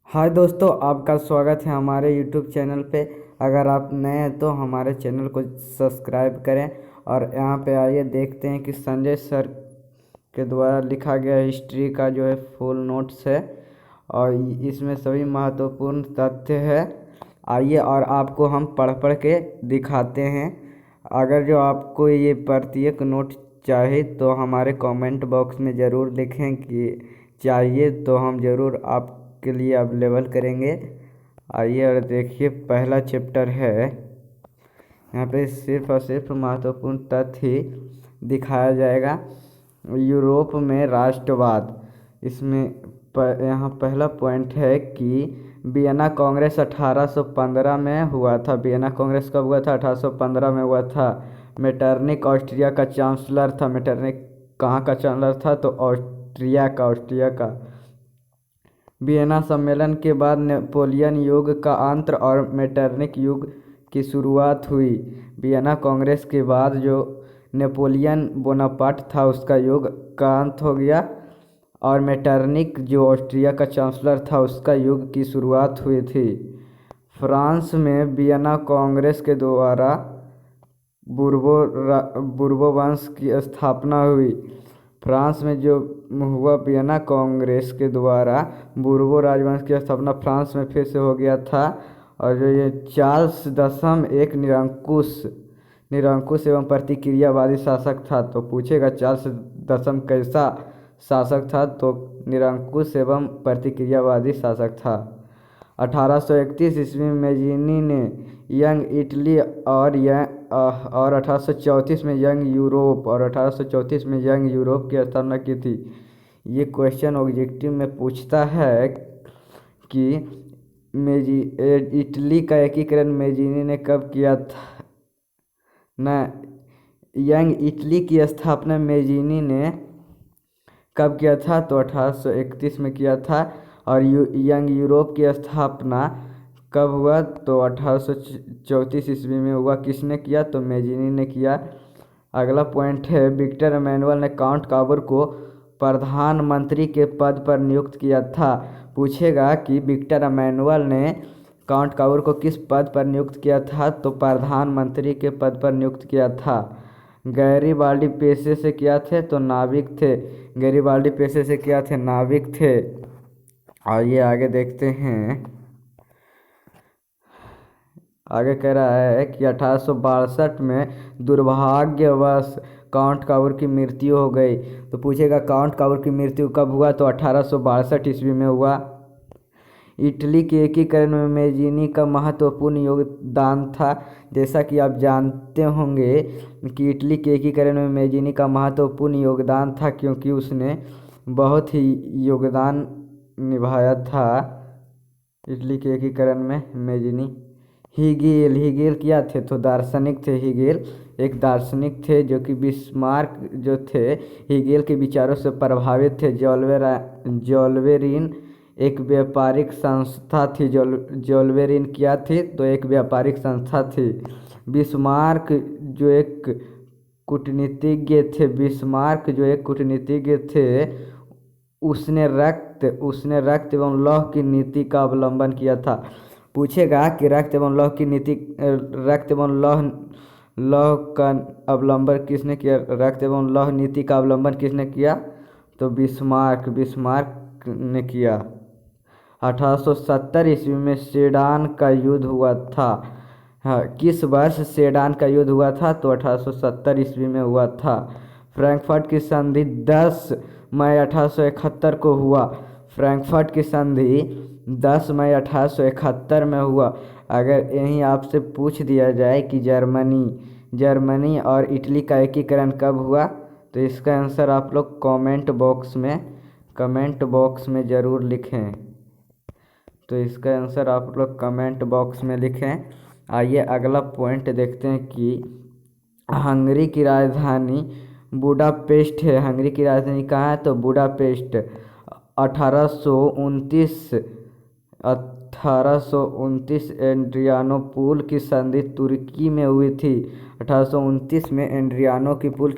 हाय दोस्तों, आपका स्वागत है हमारे यूट्यूब चैनल पे। अगर आप नए हैं तो हमारे चैनल को सब्सक्राइब करें। और यहाँ पे आइए देखते हैं कि संजय सर के द्वारा लिखा गया हिस्ट्री का जो है फुल नोट्स है और इसमें सभी महत्वपूर्ण तथ्य है। आइए और आपको हम पढ़ पढ़ के दिखाते हैं। अगर जो आपको ये प्रत्येक नोट चाहिए तो हमारे कमेंट बॉक्स में ज़रूर लिखें कि चाहिए, तो हम ज़रूर आपके लिए अवेलेबल करेंगे। आइए और देखिए, पहला चैप्टर है। यहाँ पे सिर्फ और सिर्फ महत्वपूर्ण तथ्य ही दिखाया जाएगा। यूरोप में राष्ट्रवाद। इसमें यहाँ पहला पॉइंट है कि वियना कांग्रेस 1815 में हुआ था। वियना कांग्रेस कब हुआ था? 1815 में हुआ था। मेटरनिक ऑस्ट्रिया का चांसलर था। मेटरनिक कहाँ का चांसलर था? तो ऑस्ट्रिया का। वियना सम्मेलन के बाद नेपोलियन युग का अंत और मेटरनिक युग की शुरुआत हुई। वियना कांग्रेस के बाद जो नेपोलियन बोनापार्ट था उसका युग का अंत हो गया और मेटरनिक जो ऑस्ट्रिया का चांसलर था उसका युग की शुरुआत हुई थी। फ्रांस में वियना कांग्रेस के द्वारा बुर्बो वंश की स्थापना हुई। फ्रांस में जो हुआ वियना कांग्रेस के द्वारा बुर्बो राजवंश की स्थापना फ्रांस में फिर से हो गया था। और जो ये चार्ल्स दसम एक निरंकुश एवं प्रतिक्रियावादी शासक था। तो पूछेगा चार्ल्स दसम कैसा शासक था? तो निरंकुश एवं प्रतिक्रियावादी शासक था। 1831 ईस्वी में मेजीनी ने यंग इटली और 1834 में यंग यूरोप और 1834 में यंग यूरोप की स्थापना की थी। ये क्वेश्चन ऑब्जेक्टिव में पूछता है कि इटली का एकीकरण मेजीनी ने कब किया था न। यंग इटली की स्थापना मेजीनी ने कब किया था? तो 1831 में किया था। और यंग यूरोप की स्थापना कब हुआ? तो 1834 ईस्वी में हुआ। किसने किया? तो मेजीनी ने किया। अगला पॉइंट है, विक्टर एमेनुअल ने काउंट काबूर को प्रधानमंत्री के पद पर नियुक्त किया था। पूछेगा कि विक्टर एमेनुअल ने काउंट काबूर को किस पद पर नियुक्त किया था? तो प्रधानमंत्री के पद पर नियुक्त किया था। गैरीबाल्डी पेशे से क्या थे? तो नाविक थे। गैरीबाल्डी पेशे से क्या थे? नाविक थे। और ये आगे देखते हैं। आगे कह रहा है कि 1862 में दुर्भाग्यवश काउंट काबूर की मृत्यु हो गई। तो पूछेगा काउंट काबूर की मृत्यु कब हुआ? तो 1862 ईस्वी में हुआ। इटली के एकीकरण में मेजीनी का महत्वपूर्ण योगदान था। जैसा कि आप जानते होंगे कि इटली के एकीकरण में मेजीनी का महत्वपूर्ण योगदान था, क्योंकि उसने बहुत ही योगदान निभाया था इटली के एकीकरण में मेजीनी। हीगेल क्या थे? तो दार्शनिक थे। हीगेल एक दार्शनिक थे जो कि बिस्मार्क जो थे हीगेल के विचारों से प्रभावित थे। जोल्वेरिन एक व्यापारिक संस्था थी। जोल्वेरिन क्या थी? तो एक व्यापारिक संस्था थी। बिस्मार्क जो एक कूटनीतिज्ञ थे। बिस्मार्क जो एक कूटनीतिज्ञ थे, उसने रक्त एवं लौह की नीति का अवलंबन किया था। पूछेगा कि रक्त एवं लौह का अवलंबन किसने किया? रक्त एवं लौह नीति का अवलंबन किसने किया? तो बिस्मार्क ने किया। 1870 ईस्वी में सेडान का युद्ध हुआ था। हाँ, किस वर्ष सेडान का युद्ध हुआ था? तो 1870 ईस्वी में हुआ था। फ्रैंकफर्ट की संधि 10 मई 1871 को हुआ। फ्रैंकफर्ट की संधि 10 मई 1871 में हुआ। अगर यहीं आपसे पूछ दिया जाए कि जर्मनी और इटली का एकीकरण कब हुआ, तो इसका आंसर आप लोग कमेंट बॉक्स में ज़रूर लिखें। तो इसका आंसर आप लोग कमेंट बॉक्स में लिखें। आइए अगला पॉइंट देखते हैं कि हंगरी की राजधानी बुडापेस्ट है। हंगरी की राजधानी कहाँ है? तो बुडापेस्ट। 1829 एड्रियानोपुल की संधि तुर्की में हुई थी। 1829 में एड्रियानोपुल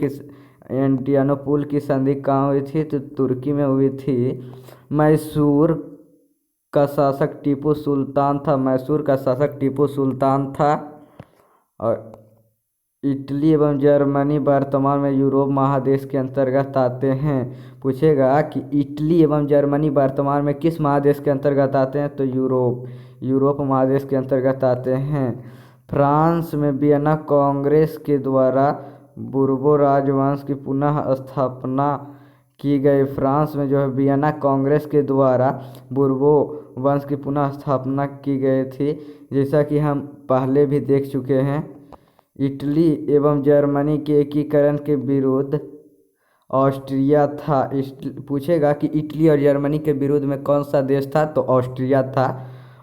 की संधि कहाँ हुई थी? तो तुर्की में हुई थी। का शासक टीपू सुल्तान था। मैसूर का शासक टीपू सुल्तान था। और इटली एवं जर्मनी वर्तमान में यूरोप महादेश के अंतर्गत आते हैं। पूछेगा कि इटली एवं जर्मनी वर्तमान में किस महादेश के अंतर्गत आते हैं, तो यूरोप महादेश के अंतर्गत आते हैं। फ्रांस में वियना कांग्रेस के द्वारा बूर्बो राजवंश की पुनः स्थापना की गई। फ्रांस में जो है वियना कांग्रेस के द्वारा बूर्बो वंश की पुनः स्थापना की गई थी, जैसा कि हम पहले भी देख चुके हैं। इटली एवं जर्मनी के एकीकरण के विरुद्ध ऑस्ट्रिया था। पूछेगा कि इटली और जर्मनी के विरुद्ध में कौन सा देश था, तो ऑस्ट्रिया था।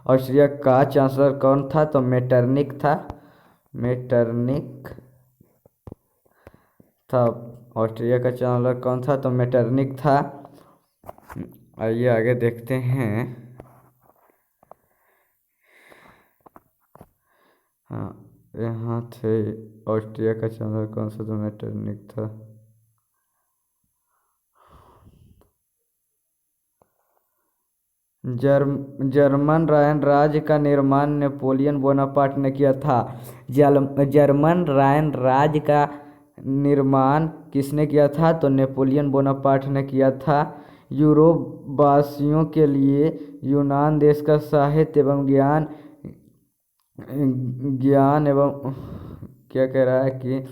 ऑस्ट्रिया का चांसलर कौन था, तो मेटरनिक था। मेटरनिक था। ऑस्ट्रिया का चांसलर कौन था, तो मेटरनिक था। आइए आगे देखते हैं। हाँ, यहाँ थे। ऑस्ट्रिया का चांसलर कौन सा, तो मेटरनिक था। जर्मन रायन राज्य का निर्माण नेपोलियन बोनापार्ट ने किया था। जर्मन रायन राज्य का निर्माण किसने किया था, तो नेपोलियन बोनापार्ट ने किया था। यूरोप वासियों के लिए यूनान देश का साहित्य एवं ज्ञान एवं क्या कह रहा है कि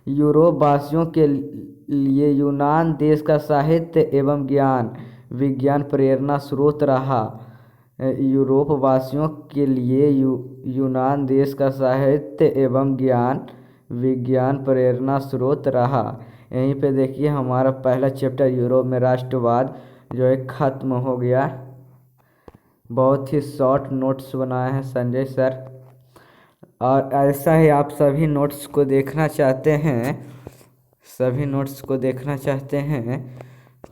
यूरोप वासियों के लिए यूनान देश का साहित्य एवं ज्ञान विज्ञान प्रेरणा स्रोत रहा। यूरोप वासियों के लिए यूनान देश का साहित्य एवं ज्ञान विज्ञान प्रेरणा स्रोत रहा। यहीं पे देखिए हमारा पहला चैप्टर यूरोप में राष्ट्रवाद जो है ख़त्म हो गया। बहुत ही शॉर्ट नोट्स बनाए हैं संजय सर, और ऐसा ही आप सभी नोट्स को देखना चाहते हैं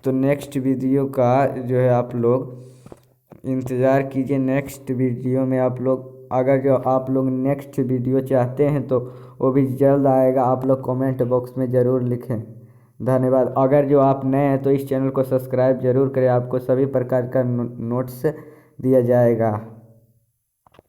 तो नेक्स्ट वीडियो का जो है आप लोग इंतज़ार कीजिए। नेक्स्ट वीडियो में आप लोग आप लोग नेक्स्ट वीडियो चाहते हैं तो वो भी जल्द आएगा। आप लोग कमेंट बॉक्स में ज़रूर लिखें। धन्यवाद। अगर जो आप नए हैं तो इस चैनल को सब्सक्राइब ज़रूर करें, आपको सभी प्रकार का नोट्स दिया जाएगा।